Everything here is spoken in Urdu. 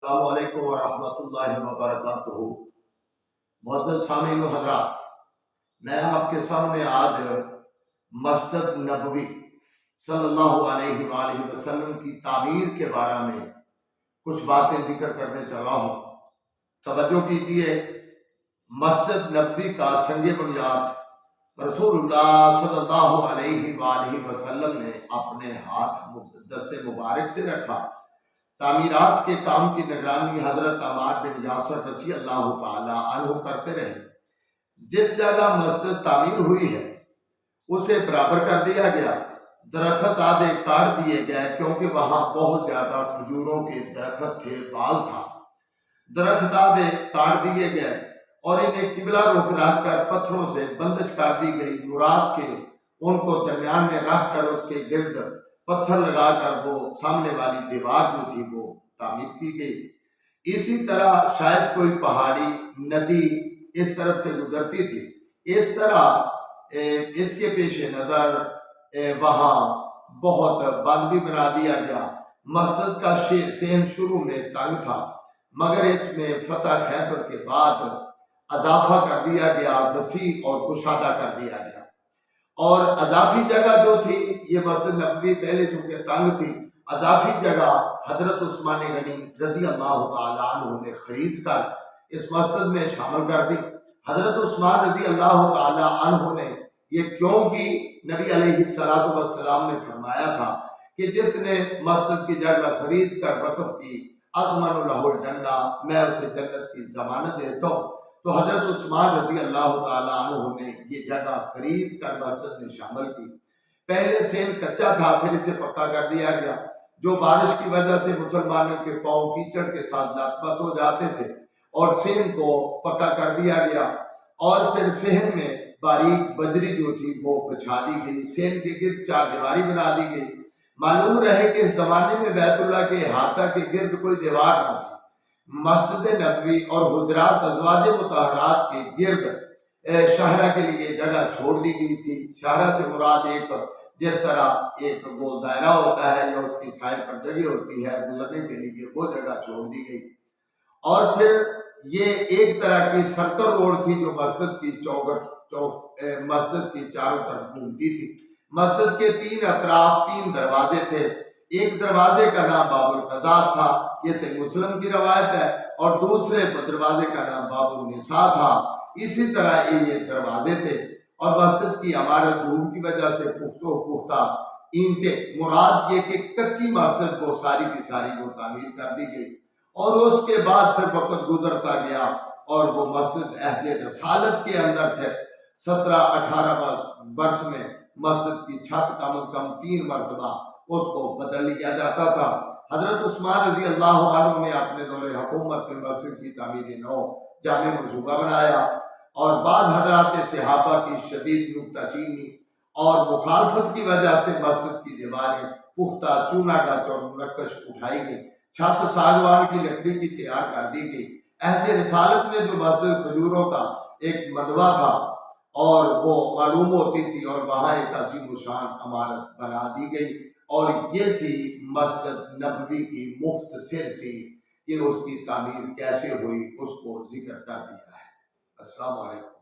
السلام علیکم ورحمۃ اللہ وبرکاتہ۔ معزز سامعین و حضرات، میں آپ کے سامنے آج مسجد نبوی صلی اللہ علیہ وآلہ وسلم کی تعمیر کے بارے میں کچھ باتیں ذکر کرنے چلا ہوں۔ توجہ کیجیے، مسجد نبوی کا سنگ بنیاد رسول اللہ صلی اللہ علیہ وآلہ وسلم نے اپنے ہاتھ دست مبارک سے رکھا۔ تعمیرات کے کام کی نگرانی حضرت عمار بن یاسر رضی اللہ تعالی عنہ کرتے رہے۔ جس جگہ مسجد تعمیر ہوئی ہے اسے برابر کر دیا گیا، درخت آدھے کاٹ دیے گئے کیونکہ وہاں بہت زیادہ کھجوروں کے درخت تھے، بال تھا۔ درخت آدھے کاٹ دیے گئے اور انہیں قبلہ رخ رکھ کر پتھروں سے بندش کر دی گئی، مراد کے ان کو درمیان میں رکھ کر اس کے گرد پتھر لگا کر وہ سامنے والی دیوار جو تھی وہ تعمیر کی گئی۔ اسی طرح شاید کوئی پہاڑی ندی اس طرف سے گزرتی تھی، اس طرح اس کے پیش نظر وہاں بہت بند بھی بنا دیا گیا۔ مسجد کا سین شروع میں تنگ تھا مگر اس میں فتح خیبر کے بعد اضافہ کر دیا گیا، وسیع اور کشادہ کر دیا گیا۔ اور اضافی جگہ جو تھی، یہ مسجد نبوی پہلے چونکہ تنگ تھی، اضافی جگہ حضرت عثمان غنی رضی اللہ تعالی عنہ نے خرید کر اس مسجد میں شامل کر دی۔ حضرت عثمان رضی اللہ تعالی عنہ نے یہ کیوں کی؟ نبی علیہ السلام نے فرمایا تھا کہ جس نے مسجد کی جگہ خرید کر وقف کی، اضمن لہ الجنہ، میں اسے جنت کی ضمانت دیتا ہوں۔ تو حضرت عثمان رضی اللہ تعالی عنہ نے یہ جگہ خرید کر مسجد میں شامل کی۔ پہلے سین کچا تھا، پھر اسے پکا کر دیا گیا۔ جو بارش کی وجہ سے مسلمانوں کے پاؤں کیچڑ کے ساتھ لت پت ہو جاتے تھے اور سین کو پکا کر دیا گیا، اور پھر صحن میں باریک بجری جو تھی وہ بچھا دی گئی، سین کے گرد چار دیواری بنا دی گئی۔ معلوم رہے کہ اس زمانے میں بیت اللہ کے احاطہ کے گرد کوئی دیوار نہ تھی۔ مسجد نبوی اور حجرات ازواج مطہرات کے گرد شاہراہ کے لیے جگہ چھوڑ دی گئی تھی۔ شاہراہ سے مراد ایک جس طرح ایک گول دائرہ ہوتا ہے یا اس کی سائڈ پر جگہ ہوتی ہے گزرنے کے لیے، وہ جگہ چھوڑ دی گئی۔ اور پھر یہ ایک طرح کی سرکل روڈ تھی جو مسجد کی مسجد کی چاروں طرف گھومتی تھی۔ مسجد کے تین اطراف تین دروازے تھے۔ ایک دروازے کا نام باب القضاء تھا، یہ صحیح مسلم کی روایت ہے، اور دوسرے دروازے کا نام باب النساء تھا۔ اسی طرح یہ دروازے تھے، اور مسجد کی عمارت دھوپ کی وجہ سے پختہ اینٹیں، مراد یہ کہ کچی مسجد کو ساری کی ساری وہ تعمیر کر دی گئی۔ اور اس کے بعد پھر وقت گزرتا گیا اور وہ مسجد عہد رسالت کے اندر پھر 17-18 برس میں مسجد کی چھت کم از کم 3 مرتبہ اس کو بدل لیا جاتا تھا۔ حضرت عثمان رضی اللہ عنہ نے اپنے دور حکومت میں مسجد کی تعمیر نو جامع منصوبہ بنایا، اور بعض حضرات صحابہ کی شدید نکتہ چینی اور مخالفت کی وجہ سے مسجد کی دیواریں پختہ چونا گچ اور نقش اٹھائی گئی، چھت ساگوان کی لکڑی کی تیار کر دی گئی۔ عہد رسالت میں جو مسجد کھجوروں کا ایک مندوہ تھا اور وہ معلوم ہوتی تھی، اور وہاں ایک عظیم الشان عمارت بنا دی گئی، اور یہ تھی مسجد نبوی کی مختصر سی کہ اس کی تعمیر کیسے ہوئی، اس کو ذکر کر دیا ہے۔ السلام علیکم۔